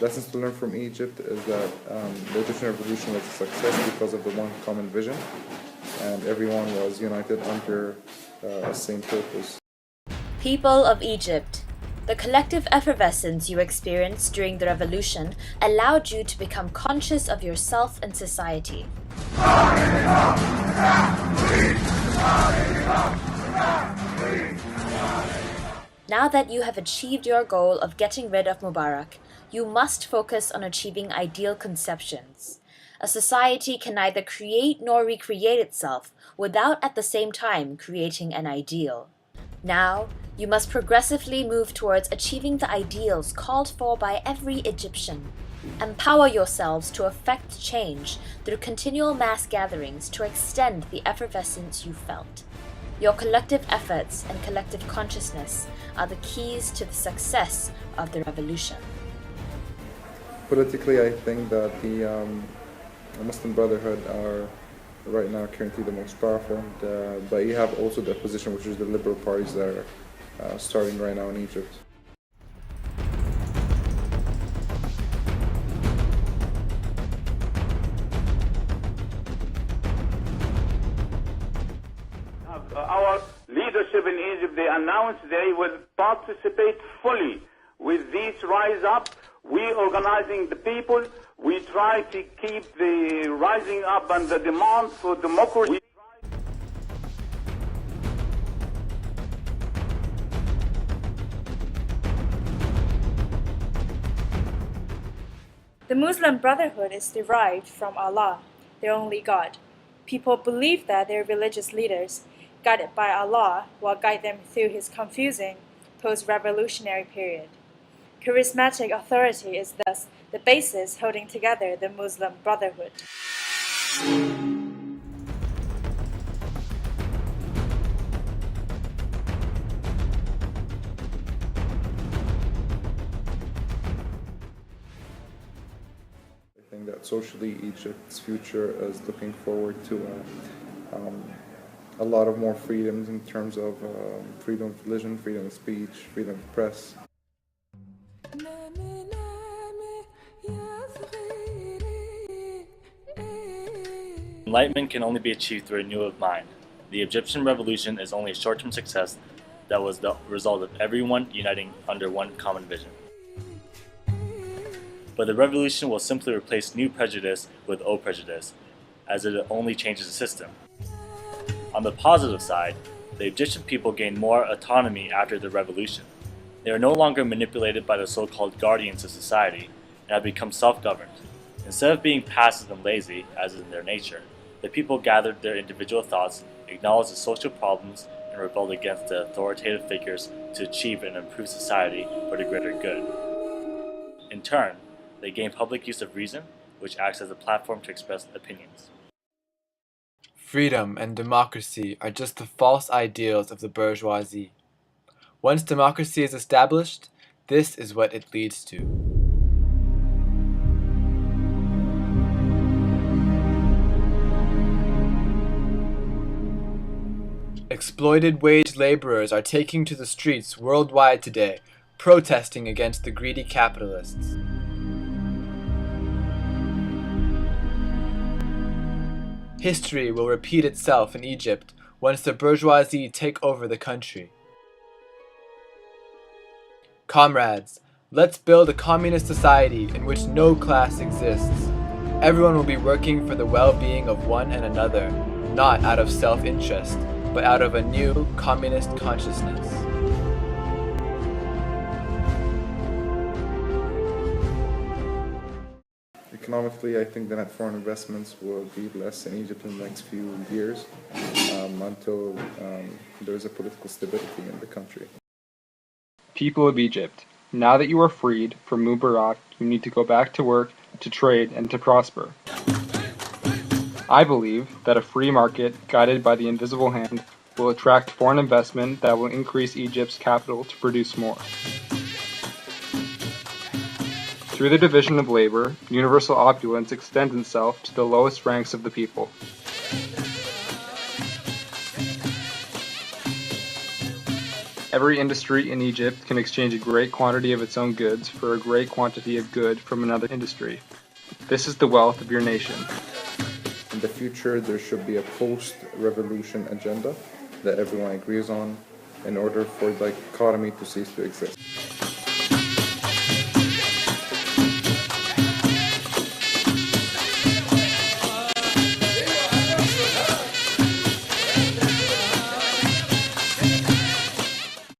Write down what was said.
Lessons to learn from Egypt is that the Egyptian revolution was a success because of the one common vision, and everyone was united under a same purpose. People of Egypt, the collective effervescence you experienced during the revolution allowed you to become conscious of yourself and society. Now that you have achieved your goal of getting rid of Mubarak, you must focus on achieving ideal conceptions. A society can neither create nor recreate itself without at the same time creating an ideal. Now, you must progressively move towards achieving the ideals called for by every Egyptian. Empower yourselves to effect change through continual mass gatherings to extend the effervescence you felt. Your collective efforts and collective consciousness are the keys to the success of the revolution. Politically, I think that the Muslim Brotherhood are right now currently the most powerful, but you have also the opposition, which is the liberal parties that are starting right now in Egypt. Our leadership in Egypt, they announced they will participate fully with this rise up. We organizing the people. We try to keep the rising up and the demand for democracy. The Muslim Brotherhood is derived from Allah, their only God. People believe that their religious leaders, guided by Allah, will guide them through His confusing post-revolutionary period. Charismatic authority is thus the basis holding together the Muslim Brotherhood. I think that socially Egypt's future is looking forward to a lot of more freedoms in terms of freedom of religion, freedom of speech, freedom of press. Enlightenment can only be achieved through a renewal of mind. The Egyptian revolution is only a short-term success that was the result of everyone uniting under one common vision. But the revolution will simply replace new prejudice with old prejudice, as it only changes the system. On the positive side, the Egyptian people gained more autonomy after the revolution. They are no longer manipulated by the so-called guardians of society and have become self-governed. Instead of being passive and lazy, as is in their nature, the people gathered their individual thoughts, acknowledged the social problems, and rebelled against the authoritative figures to achieve an improved society for the greater good. In turn, they gained public use of reason, which acts as a platform to express opinions. Freedom and democracy are just the false ideals of the bourgeoisie. Once democracy is established, this is what it leads to. Exploited wage laborers are taking to the streets worldwide today, protesting against the greedy capitalists. History will repeat itself in Egypt once the bourgeoisie take over the country. Comrades, let's build a communist society in which no class exists. Everyone will be working for the well-being of one and another, not out of self-interest, but out of a new communist consciousness. Economically, I think the net foreign investments will be less in Egypt in the next few years until there is a political stability in the country. People of Egypt, now that you are freed from Mubarak, you need to go back to work, to trade, and to prosper. I believe that a free market, guided by the invisible hand, will attract foreign investment that will increase Egypt's capital to produce more. To Through the division of labor, universal opulence extends itself to the lowest ranks of the people. Every industry in Egypt can exchange a great quantity of its own goods for a great quantity of good from another industry. This is the wealth of your nation. In the future, there should be a post-revolution agenda that everyone agrees on in order for the economy to cease to exist.